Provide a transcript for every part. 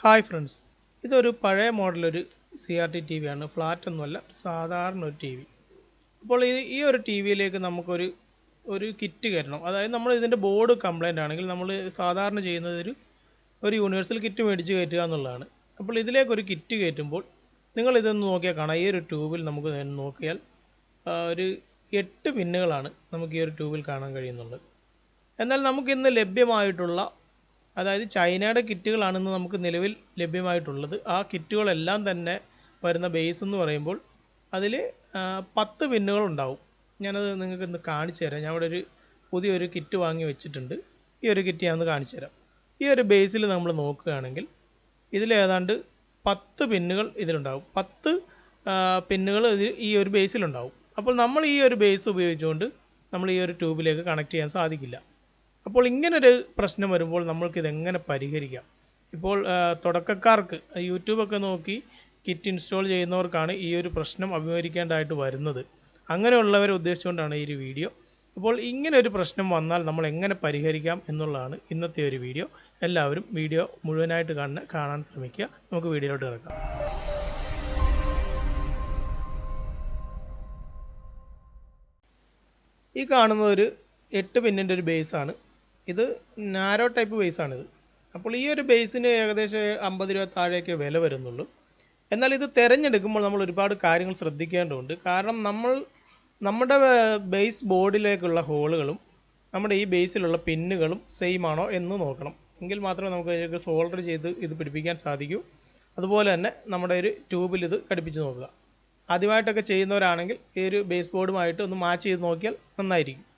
Hi friends, ഇതൊരു പഴയ മോഡലൊരു CRT T V ആണ്. ഫ്ലാറ്റ് ഒന്നുമല്ല, സാധാരണ ഒരു ടി വി. അപ്പോൾ ഈ ഒരു ടി വിയിലേക്ക് നമുക്കൊരു കിറ്റ് കയറ്റണം. അതായത് നമ്മൾ ഇതിൻ്റെ ബോർഡ് കംപ്ലൈൻ്റ് ആണെങ്കിൽ നമ്മൾ സാധാരണ ചെയ്യുന്നത് ഒരു യൂണിവേഴ്സൽ കിറ്റ് മേടിച്ച് കയറ്റുക എന്നുള്ളതാണ്. അപ്പോൾ ഇതിലേക്കൊരു കിറ്റ് കയറ്റുമ്പോൾ നിങ്ങളിതൊന്ന് നോക്കിയാൽ കാണാം. ഈ ഒരു ട്യൂബിൽ നമുക്ക് നോക്കിയാൽ ഒരു 8 പിന്നുകളാണ് നമുക്ക് ഈ ഒരു ട്യൂബിൽ കാണാൻ കഴിയുന്നുള്ളത്. എന്നാൽ നമുക്കിന്ന് ലഭ്യമായിട്ടുള്ള, അതായത് ചൈനയുടെ കിറ്റുകളാണെന്ന് നമുക്ക് നിലവിൽ ലഭ്യമായിട്ടുള്ളത്. ആ കിറ്റുകളെല്ലാം തന്നെ വരുന്ന ബേസ് എന്ന് പറയുമ്പോൾ അതിൽ 10 പിന്നുകളുണ്ടാവും. ഞാനത് നിങ്ങൾക്ക് ഇന്ന് കാണിച്ചു തരാം. ഞാൻ ഇവിടെ പുതിയൊരു കിറ്റ് വാങ്ങി വെച്ചിട്ടുണ്ട്. ഈ ഒരു കിറ്റ് ഞാൻ ഒന്ന് കാണിച്ചു തരാം. ഈ ഒരു ബേസിൽ നമ്മൾ നോക്കുകയാണെങ്കിൽ ഇതിലേതാണ്ട് 10 പിന്നുകൾ ഇതിലുണ്ടാവും. 10 പിന്നുകൾ ഈ ഒരു ബേസിലുണ്ടാവും. അപ്പോൾ നമ്മൾ ഈ ഒരു ബേസ് ഉപയോഗിച്ചുകൊണ്ട് നമ്മൾ ഈ ഒരു ട്യൂബിലേക്ക് കണക്ട് ചെയ്യാൻ സാധിക്കില്ല. അപ്പോൾ ഇങ്ങനൊരു പ്രശ്നം വരുമ്പോൾ നമ്മൾക്കിതെങ്ങനെ പരിഹരിക്കാം? ഇപ്പോൾ തുടക്കക്കാർക്ക് യൂട്യൂബൊക്കെ നോക്കി കിറ്റ് ഇൻസ്റ്റാൾ ചെയ്യുന്നവർക്കാണ് ഈ ഒരു പ്രശ്നം അഭിമുഖീകരിക്കേണ്ടതായിട്ട് വരുന്നത്. അങ്ങനെയുള്ളവരെ ഉദ്ദേശിച്ചുകൊണ്ടാണ് ഈ ഒരു വീഡിയോ. അപ്പോൾ ഇങ്ങനെ ഒരു പ്രശ്നം വന്നാൽ നമ്മൾ എങ്ങനെ പരിഹരിക്കാം എന്നുള്ളതാണ് ഇന്നത്തെ ഒരു വീഡിയോ. എല്ലാവരും വീഡിയോ മുഴുവനായിട്ട് കാണാൻ ശ്രമിക്കുക. നമുക്ക് വീഡിയോയിലോട്ട് കിടക്കാം. ഈ കാണുന്നത് ഒരു 8 പിന്നിൻ്റെ ഒരു ബേസാണ്. ഇത് നാരോ ടൈപ്പ് ബേസാണിത്. അപ്പോൾ ഈ ഒരു ബേസിന് ഏകദേശം 50 രൂപ താഴെയൊക്കെ വില വരുന്നുള്ളൂ. എന്നാൽ ഇത് തിരഞ്ഞെടുക്കുമ്പോൾ നമ്മൾ ഒരുപാട് കാര്യങ്ങൾ ശ്രദ്ധിക്കേണ്ടതുണ്ട്. കാരണം നമ്മുടെ ബേസ് ബോർഡിലേക്കുള്ള ഹോളുകളും നമ്മുടെ ഈ ബേസിലുള്ള പിന്നുകളും സെയിം ആണോ എന്ന് നോക്കണം. എങ്കിൽ മാത്രമേ നമുക്ക് സോൾഡർ ചെയ്ത് ഇത് പിടിപ്പിക്കാൻ സാധിക്കൂ. അതുപോലെ തന്നെ നമ്മുടെ ഒരു ട്യൂബിൽ ഇത് ഘടിപ്പിച്ച് നോക്കുക. ആദ്യമായിട്ടൊക്കെ ചെയ്യുന്നവരാണെങ്കിൽ ഈ ഒരു ബേസ് ബോർഡുമായിട്ട് ഒന്ന് മാച്ച് ചെയ്ത് നോക്കിയാൽ നന്നായിരിക്കും.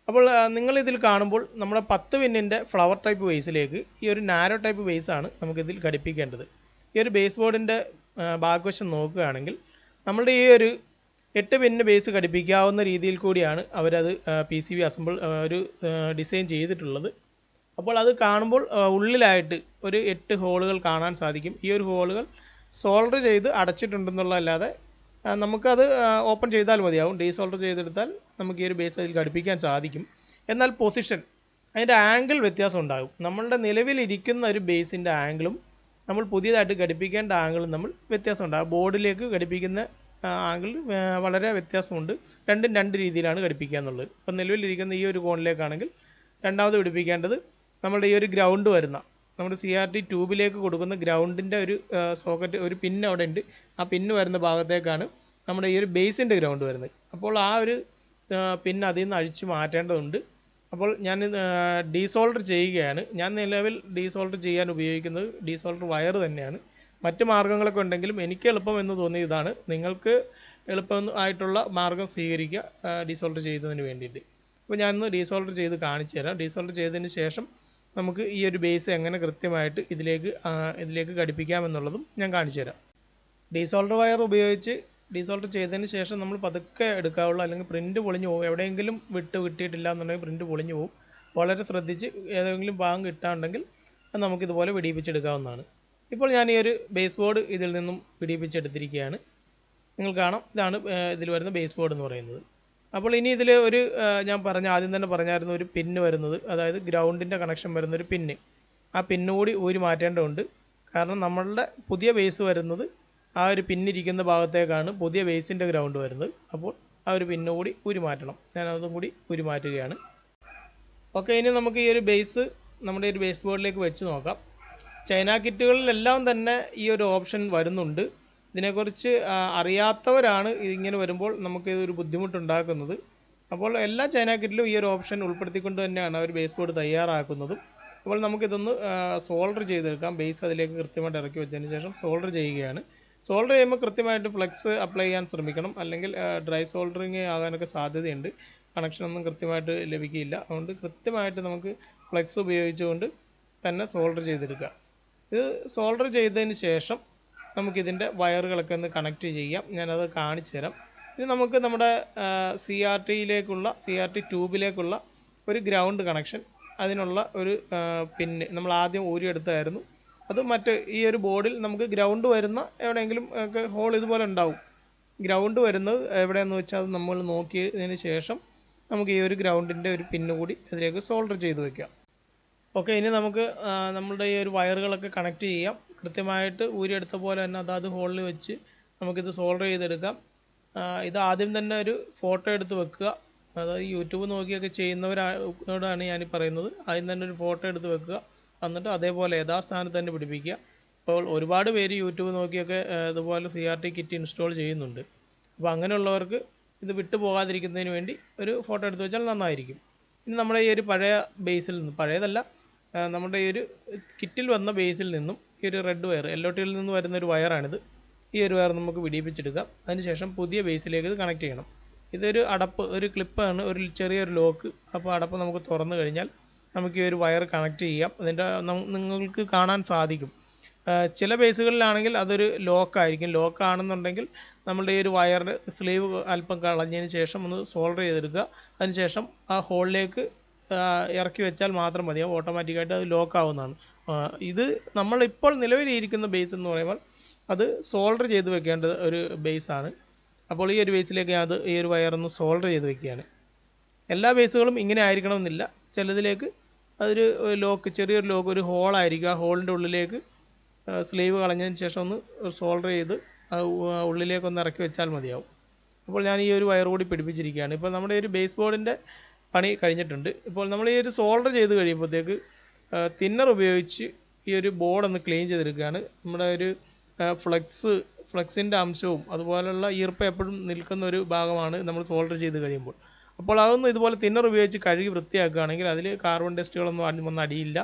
അപ്പോൾ നിങ്ങളിതിൽ കാണുമ്പോൾ നമ്മുടെ 10 പിന്നിൻ്റെ ഫ്ലവർ ടൈപ്പ് ബേസിലേക്ക് ഈ ഒരു നാരോ ടൈപ്പ് ബേസാണ് നമുക്കിതിൽ ഘടിപ്പിക്കേണ്ടത്. ഈ ഒരു ബേസ് ബോർഡിൻ്റെ ബാക്ക്വശം നോക്കുകയാണെങ്കിൽ നമ്മളുടെ ഈ ഒരു 8 പിന്ന് ബേസ് ഘടിപ്പിക്കാവുന്ന രീതിയിൽ കൂടിയാണ് അവരത് PCB അസംബിൾ ഡിസൈൻ ചെയ്തിട്ടുള്ളത്. അപ്പോൾ അത് കാണുമ്പോൾ ഉള്ളിലായിട്ട് ഒരു 8 ഹോളുകൾ കാണാൻ സാധിക്കും. ഈ ഒരു ഹോളുകൾ സോൾഡർ ചെയ്ത് അടച്ചിട്ടുണ്ടെന്നുള്ളതല്ലാതെ നമുക്കത് ഓപ്പൺ ചെയ്താൽ മതിയാവും. ഡീസോൾഡർ ചെയ്തെടുത്താൽ നമുക്ക് ഈ ഒരു ബേസ് അതിൽ ഘടിപ്പിക്കാൻ സാധിക്കും. എന്നാൽ പൊസിഷൻ, അതിൻ്റെ ആംഗിൾ വ്യത്യാസം ഉണ്ടാകും. നമ്മളുടെ നിലവിലിരിക്കുന്ന ഒരു ബേസിൻ്റെ ആംഗിളും നമ്മൾ പുതിയതായിട്ട് ഘടിപ്പിക്കേണ്ട ആംഗിളും നമ്മൾ വ്യത്യാസം ഉണ്ടാകും. ബോർഡിലേക്ക് ഘടിപ്പിക്കുന്ന ആംഗിൾ വളരെ വ്യത്യാസമുണ്ട്. രണ്ടും രണ്ട് രീതിയിലാണ് ഘടിപ്പിക്കുക എന്നുള്ളത്. ഇപ്പം നിലവിലിരിക്കുന്ന ഈ ഒരു കോണിലേക്കാണെങ്കിൽ രണ്ടാമത് പിടിപ്പിക്കേണ്ടത് നമ്മുടെ ഈ ഒരു ഗ്രൗണ്ട് വരുന്ന നമ്മുടെ CRT ട്യൂബിലേക്ക് കൊടുക്കുന്ന ഗ്രൗണ്ടിൻ്റെ ഒരു സോക്കറ്റ്, ഒരു പിന്ന് അവിടെ ഉണ്ട്. ആ പിന്ന് വരുന്ന ഭാഗത്തേക്കാണ് നമ്മുടെ ഈ ഒരു ബേസിൻ്റെ ഗ്രൗണ്ട് വരുന്നത്. അപ്പോൾ ആ ഒരു പിന്ന് അതിൽ നിന്ന് അഴിച്ച് മാറ്റേണ്ടതുണ്ട്. അപ്പോൾ ഞാൻ ഡീസോൾഡർ ചെയ്യുകയാണ്. ഞാൻ നിലവിൽ ഡീസോൾഡർ ചെയ്യാൻ ഉപയോഗിക്കുന്നത് ഡീസോൾഡർ വയർ തന്നെയാണ്. മറ്റ് മാർഗ്ഗങ്ങളൊക്കെ ഉണ്ടെങ്കിലും എനിക്ക് എളുപ്പം എന്ന് തോന്നിയ ഇതാണ്. നിങ്ങൾക്ക് എളുപ്പം ആയിട്ടുള്ള മാർഗ്ഗം സ്വീകരിക്കുക ഡീസോൾഡർ ചെയ്യുന്നതിന് വേണ്ടിയിട്ട്. അപ്പോൾ ഞാനൊന്ന് ഡീസോൾഡർ ചെയ്ത് കാണിച്ചു തരാം. ഡീസോൾഡർ ചെയ്തതിന് ശേഷം നമുക്ക് ഈ ഒരു ബേസ് എങ്ങനെ കൃത്യമായിട്ട് ഇതിലേക്ക് ഘടിപ്പിക്കാമെന്നുള്ളതും ഞാൻ കാണിച്ചു തരാം. ഡീസോൾഡർ വയർ ഉപയോഗിച്ച് ഡീസോൾഡർ ചെയ്തതിന് ശേഷം നമ്മൾ പതുക്കെ എടുക്കാവുള്ളൂ, അല്ലെങ്കിൽ പ്രിൻ്റ് പൊളിഞ്ഞു പോകും. എവിടെയെങ്കിലും കിട്ടിയിട്ടില്ല എന്നുണ്ടെങ്കിൽ പ്രിൻ്റ് പൊളിഞ്ഞു പോകും. വളരെ ശ്രദ്ധിച്ച് ഏതെങ്കിലും ഭാഗം കിട്ടാണ്ടെങ്കിൽ അത് നമുക്കിതുപോലെ പിടിപ്പിച്ചെടുക്കാവുന്നതാണ്. ഇപ്പോൾ ഞാൻ ഈ ഒരു ബേസ് ബോർഡ് ഇതിൽ നിന്നും പിടിപ്പിച്ചെടുത്തിരിക്കുകയാണ്. നിങ്ങൾ കാണാം, ഇതാണ് ഇതിൽ വരുന്ന ബേസ് ബോർഡ് എന്ന് പറയുന്നത്. അപ്പോൾ ഇനി ഇതിൽ ഞാൻ ആദ്യം തന്നെ പറഞ്ഞായിരുന്നു ഒരു പിന്ന് വരുന്നത്, അതായത് ഗ്രൗണ്ടിൻ്റെ കണക്ഷൻ വരുന്ന ഒരു പിന്ന്. ആ പിന്ന് കൂടി ഊരി മാറ്റേണ്ടതുണ്ട്. കാരണം നമ്മളുടെ പുതിയ ബേസ് വരുന്നത് ആ ഒരു പിന്നിരിക്കുന്ന ഭാഗത്തേക്കാണ് പുതിയ ബേസിൻ്റെ ഗ്രൗണ്ട് വരുന്നത്. അപ്പോൾ ആ ഒരു പിന്ന് കൂടി ഊരി മാറ്റണം. ഞാൻ അതും കൂടി ഊരി മാറ്റുകയാണ്. ഓക്കെ, ഇനി നമുക്ക് ഈ ഒരു ബേസ് നമ്മുടെ ഒരു ബേസ് ബോർഡിലേക്ക് വെച്ച് നോക്കാം. ചൈന കിറ്റുകളിലെല്ലാം തന്നെ ഈ ഒരു ഓപ്ഷൻ വരുന്നുണ്ട്. ഇതിനെക്കുറിച്ച് അറിയാത്തവരാണ് ഇതിങ്ങനെ വരുമ്പോൾ നമുക്ക് ഇതൊരു ബുദ്ധിമുട്ടുണ്ടാക്കുന്നത്. അപ്പോൾ എല്ലാ ചൈന കിറ്റിലും ഈ ഒരു ഓപ്ഷൻ ഉൾപ്പെടുത്തിക്കൊണ്ട് തന്നെയാണ് അവർ ബേസ് ബോർഡ് തയ്യാറാക്കുന്നതും. അപ്പോൾ നമുക്കിതൊന്ന് സോൾഡർ ചെയ്തെടുക്കാം. ബേസ് അതിലേക്ക് കൃത്യമായിട്ട് ഇറക്കി വെച്ചതിന് ശേഷം സോൾഡർ ചെയ്യുകയാണ്. സോൾഡർ ചെയ്യുമ്പോൾ കൃത്യമായിട്ട് ഫ്ലെക്സ് അപ്ലൈ ചെയ്യാൻ ശ്രമിക്കണം, അല്ലെങ്കിൽ ഡ്രൈ സോൾഡറിങ് ആകാനൊക്കെ സാധ്യതയുണ്ട്. കണക്ഷനൊന്നും കൃത്യമായിട്ട് ലഭിക്കില്ല. അതുകൊണ്ട് കൃത്യമായിട്ട് നമുക്ക് ഫ്ലെക്സ് ഉപയോഗിച്ചുകൊണ്ട് തന്നെ സോൾഡർ ചെയ്തെടുക്കുക. ഇത് സോൾഡർ ചെയ്തതിന് ശേഷം നമുക്കിതിൻ്റെ വയറുകളൊക്കെ ഒന്ന് കണക്ട് ചെയ്യാം. ഞാനത് കാണിച്ചു തരാം. ഇനി നമുക്ക് നമ്മുടെ CRT ട്യൂബിലേക്കുള്ള ഒരു ഗ്രൗണ്ട് കണക്ഷൻ, അതിനുള്ള ഒരു പിന്ന് നമ്മൾ ആദ്യം ഊരിയെടുത്തായിരുന്നു. അത് ഈ ഒരു ബോർഡിൽ നമുക്ക് ഗ്രൗണ്ട് വരുന്ന എവിടെയെങ്കിലും ഒക്കെ ഹോൾ ഇതുപോലെ ഉണ്ടാവും. ഗ്രൗണ്ട് വരുന്നത് എവിടെയെന്ന് വെച്ചാൽ അത് നമ്മൾ നോക്കിയതിന് ശേഷം നമുക്ക് ഈ ഒരു ഗ്രൗണ്ടിൻ്റെ ഒരു പിന്ന് കൂടി അതിലേക്ക് സോൾഡർ ചെയ്ത് വയ്ക്കാം. ഓക്കെ, ഇനി നമുക്ക് നമ്മളുടെ ഈ ഒരു വയറുകളൊക്കെ കണക്ട് ചെയ്യാം. കൃത്യമായിട്ട് ഊരിയെടുത്ത പോലെ തന്നെ അതാത് ഹോളിൽ വെച്ച് നമുക്കിത് സോൾഡർ ചെയ്തെടുക്കാം. ഇത് ആദ്യം തന്നെ ഒരു ഫോട്ടോ എടുത്ത് വെക്കുക. അതായത് യൂട്യൂബ് നോക്കിയൊക്കെ ചെയ്യുന്നവരോടാണ് ഞാൻ പറയുന്നത്. ആദ്യം തന്നെ ഒരു ഫോട്ടോ എടുത്ത് വെക്കുക, എന്നിട്ട് അതേപോലെ യഥാസ്ഥാനത്ത് തന്നെ പിടിപ്പിക്കുക. അപ്പോൾ ഒരുപാട് പേര് യൂട്യൂബ് നോക്കിയൊക്കെ ഇതുപോലെ CRT കിറ്റ് ഇൻസ്റ്റാൾ ചെയ്യുന്നുണ്ട്. അപ്പോൾ അങ്ങനെയുള്ളവർക്ക് ഇത് വിട്ടു പോകാതിരിക്കുന്നതിന് വേണ്ടി ഒരു ഫോട്ടോ എടുത്ത് വെച്ചാൽ നന്നായിരിക്കും. ഇനി നമ്മുടെ ഈ ഒരു പഴയ ബേസിൽ നിന്ന്, പഴയതല്ല, നമ്മുടെ ഈ ഒരു കിറ്റിൽ വന്ന ബേസിൽ നിന്നും ഈ ഒരു റെഡ് വയർ LOTയിൽ നിന്ന് വരുന്ന ഒരു വയറാണിത്. ഈ ഒരു വയർ നമുക്ക് വിടിയിപ്പിച്ചെടുക്കാം. അതിനുശേഷം പുതിയ ബേസിലേക്ക് ഇത് കണക്ട് ചെയ്യണം. ഇതൊരു അടപ്പ്, ഒരു ക്ലിപ്പാണ്, ഒരു ചെറിയൊരു ലോക്ക്. അപ്പോൾ അടപ്പ് നമുക്ക് തുറന്നു കഴിഞ്ഞാൽ നമുക്ക് ഈ ഒരു വയർ കണക്ട് ചെയ്യാം. അതിൻ്റെ നിങ്ങൾക്ക് കാണാൻ സാധിക്കും. ചില ബേസുകളിലാണെങ്കിൽ അതൊരു ലോക്കായിരിക്കും. ലോക്കാണെന്നുണ്ടെങ്കിൽ നമ്മളുടെ ഈ ഒരു വയറിൻ്റെ സ്ലീവ് അല്പം കളഞ്ഞതിന് ശേഷം ഒന്ന് സോൾഡർ ചെയ്തെടുക്കുക. അതിനുശേഷം ആ ഹോളിലേക്ക് ഇറക്കി വെച്ചാൽ മാത്രം മതിയാവും. ഓട്ടോമാറ്റിക്കായിട്ട് അത് ലോക്കാവുന്നതാണ്. ഇത് നമ്മളിപ്പോൾ നിലവിലിരിക്കുന്ന ബേസ് എന്ന് പറയുമ്പോൾ അത് സോൾഡർ ചെയ്ത് വെക്കേണ്ട ഒരു ബേസാണ്. അപ്പോൾ ഈ ഒരു ബേസിലേക്ക് ഈ ഒരു വയറൊന്ന് സോൾഡർ ചെയ്ത് വെക്കുകയാണ്. എല്ലാ ബേസുകളും ഇങ്ങനെ ആയിരിക്കണമെന്നില്ല. ചിലതിലേക്ക് അതൊരു ലോക്ക്, ചെറിയൊരു ലോക്ക്, ഒരു ഹോളായിരിക്കും. ആ ഹോളിൻ്റെ ഉള്ളിലേക്ക് സ്ലീവ് കളഞ്ഞതിന് ശേഷം ഒന്ന് സോൾഡർ ചെയ്ത് ഉള്ളിലേക്കൊന്ന് ഇറക്കി വെച്ചാൽ മതിയാവും. അപ്പോൾ ഞാൻ ഈ ഒരു വയർ കൂടി പിടിപ്പിച്ചിരിക്കുകയാണ്. ഇപ്പോൾ നമ്മുടെ ഒരു ബേസ് ബോർഡിൻ്റെ പണി കഴിഞ്ഞിട്ടുണ്ട്. ഇപ്പോൾ നമ്മൾ ഈ ഒരു സോൾഡർ ചെയ്ത് കഴിയുമ്പോഴത്തേക്ക് തിന്നർ ഉപയോഗിച്ച് ഈ ഒരു ബോർഡ് ഒന്ന് ക്ലീൻ ചെയ്തെടുക്കുകയാണ്. നമ്മുടെ ഒരു ഫ്ലെക്സിൻ്റെ അംശവും അതുപോലുള്ള ഈർപ്പം എപ്പോഴും നിൽക്കുന്ന ഒരു ഭാഗമാണ് നമ്മൾ സോൾഡർ ചെയ്ത് കഴിയുമ്പോൾ. അപ്പോൾ അതൊന്നും ഇതുപോലെ തിന്നർ ഉപയോഗിച്ച് കഴുകി വൃത്തിയാക്കുകയാണെങ്കിൽ അതിൽ കാർബൺ ടെസ്റ്റുകളൊന്നും വന്ന് അടിയില്ല.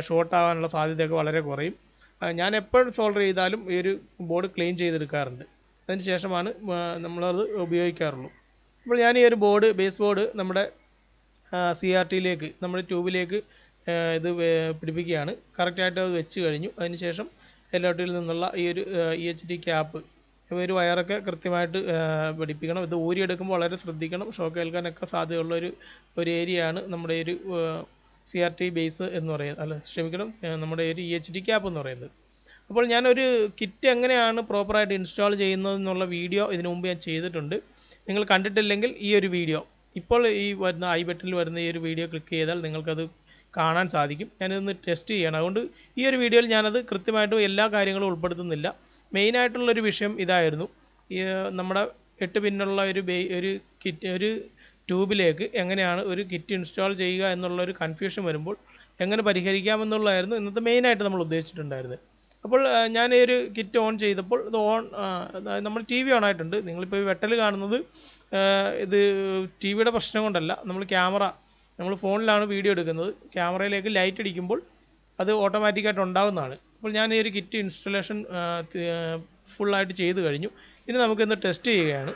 ഷോർട്ട് ആവാനുള്ള സാധ്യതയൊക്കെ വളരെ കുറയും. ഞാൻ എപ്പോഴും സോൾഡർ ചെയ്താലും ഈ ഒരു ബോർഡ് ക്ലീൻ ചെയ്തെടുക്കാറുണ്ട്. അതിന് ശേഷമാണ് നമ്മളത് ഉപയോഗിക്കാറുള്ളൂ. അപ്പോൾ ഞാൻ ഈ ഒരു ബേസ് ബോർഡ് നമ്മുടെ CRTയിലേക്ക്, നമ്മുടെ ട്യൂബിലേക്ക് ഇത് പിടിപ്പിക്കുകയാണ്. കറക്റ്റായിട്ട് അത് വെച്ച് കഴിഞ്ഞു. അതിന് ശേഷം LOTയിൽ നിന്നുള്ള ഈ ഒരു EHD ക്യാപ്പ്, ഒരു വയറൊക്കെ കൃത്യമായിട്ട് പിടിപ്പിക്കണം. ഇത് ഊരിയെടുക്കുമ്പോൾ വളരെ ശ്രദ്ധിക്കണം. ഷോക്ക് ഏൽക്കാനൊക്കെ സാധ്യതയുള്ള ഒരു ഏരിയയാണ് നമ്മുടെ ഒരു CRT ബേസ് എന്ന് പറയുന്നത്. നമ്മുടെ ഒരു EHD ക്യാപ്പ് എന്ന് പറയുന്നത്. അപ്പോൾ ഞാനൊരു കിറ്റ് എങ്ങനെയാണ് പ്രോപ്പറായിട്ട് ഇൻസ്റ്റാൾ ചെയ്യുന്നതെന്നുള്ള വീഡിയോ ഇതിനു മുമ്പ് ഞാൻ ചെയ്തിട്ടുണ്ട്. നിങ്ങൾ കണ്ടിട്ടില്ലെങ്കിൽ ഈ ഒരു വീഡിയോ, ഇപ്പോൾ ഈ വരുന്ന ഐ ബട്ടണിൽ വരുന്ന ഈ ഒരു വീഡിയോ ക്ലിക്ക് ചെയ്താൽ നിങ്ങൾക്കത് കാണാൻ സാധിക്കും. ഞാനിതൊന്ന് ടെസ്റ്റ് ചെയ്യണം. അതുകൊണ്ട് ഈ ഒരു വീഡിയോയിൽ ഞാനത് കൃത്യമായിട്ടും എല്ലാ കാര്യങ്ങളും ഉൾപ്പെടുത്തുന്നില്ല. മെയിനായിട്ടുള്ളൊരു വിഷയം ഇതായിരുന്നു. നമ്മുടെ 8 പിന്നുള്ള ഒരു ട്യൂബിലേക്ക് എങ്ങനെയാണ് ഒരു കിറ്റ് ഇൻസ്റ്റാൾ ചെയ്യുക എന്നുള്ളൊരു കൺഫ്യൂഷൻ വരുമ്പോൾ എങ്ങനെ പരിഹരിക്കാമെന്നുള്ളതായിരുന്നു ഇന്നത്തെ മെയിനായിട്ട് നമ്മൾ ഉദ്ദേശിച്ചിട്ടുണ്ടായിരുന്നത്. അപ്പോൾ ഞാൻ ഈ ഒരു കിറ്റ് ഓൺ ചെയ്തപ്പോൾ ഇത് നമ്മൾ TV ഓൺ ആയിട്ടുണ്ട്. നിങ്ങളിപ്പോൾ ഈ വെട്ടൽ കാണുന്നത് ഇത് TVയുടെ പ്രശ്നം കൊണ്ടല്ല. നമ്മൾ ഫോണിലാണ് വീഡിയോ എടുക്കുന്നത്. ക്യാമറയിലേക്ക് ലൈറ്റ് അടിക്കുമ്പോൾ അത് ഓട്ടോമാറ്റിക്കായിട്ട് ഉണ്ടാകുന്നതാണ്. അപ്പോൾ ഞാൻ ഈ ഒരു കിറ്റ് ഇൻസ്റ്റലേഷൻ ഫുള്ളായിട്ട് ചെയ്ത് കഴിഞ്ഞു. ഇനി നമുക്കിന്ന് ടെസ്റ്റ് ചെയ്യുകയാണ്.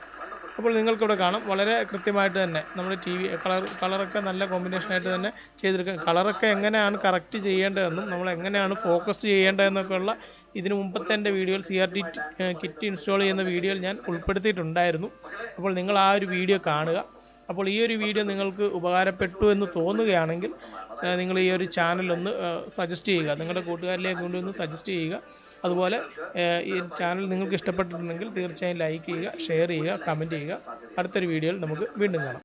അപ്പോൾ നിങ്ങൾക്കിവിടെ കാണാം, വളരെ കൃത്യമായിട്ട് തന്നെ നമ്മുടെ TV കളറൊക്കെ നല്ല കോമ്പിനേഷനായിട്ട് തന്നെ ചെയ്തെടുക്കുക. കളറൊക്കെ എങ്ങനെയാണ് കറക്റ്റ് ചെയ്യേണ്ടതെന്നും നമ്മൾ എങ്ങനെയാണ് ഫോക്കസ് ചെയ്യേണ്ടതെന്നൊക്കെയുള്ള ഇതിനു മുമ്പത്തെ എൻ്റെ വീഡിയോയിൽ CRT കിറ്റ് ഇൻസ്റ്റാൾ ചെയ്യുന്ന വീഡിയോയിൽ ഞാൻ ഉൾപ്പെടുത്തിയിട്ടുണ്ടായിരുന്നു. അപ്പോൾ നിങ്ങൾ ആ ഒരു വീഡിയോ കാണുക. അപ്പോൾ ഈ ഒരു വീഡിയോ നിങ്ങൾക്ക് ഉപകാരപ്പെട്ടു എന്ന് തോന്നുകയാണെങ്കിൽ നിങ്ങൾ ഈ ഒരു ചാനലൊന്ന് സജസ്റ്റ് ചെയ്യുക, നിങ്ങളുടെ കൂട്ടുകാരിലേക്ക് കൊണ്ടൊന്ന് സജസ്റ്റ് ചെയ്യുക. അതുപോലെ ഈ ചാനൽ നിങ്ങൾക്ക് ഇഷ്ടപ്പെട്ടിട്ടുണ്ടെങ്കിൽ തീർച്ചയായും ലൈക്ക് ചെയ്യുക, ഷെയർ ചെയ്യുക, കമൻറ്റ് ചെയ്യുക. അടുത്തൊരു വീഡിയോയിൽ നമുക്ക് വീണ്ടും കാണാം.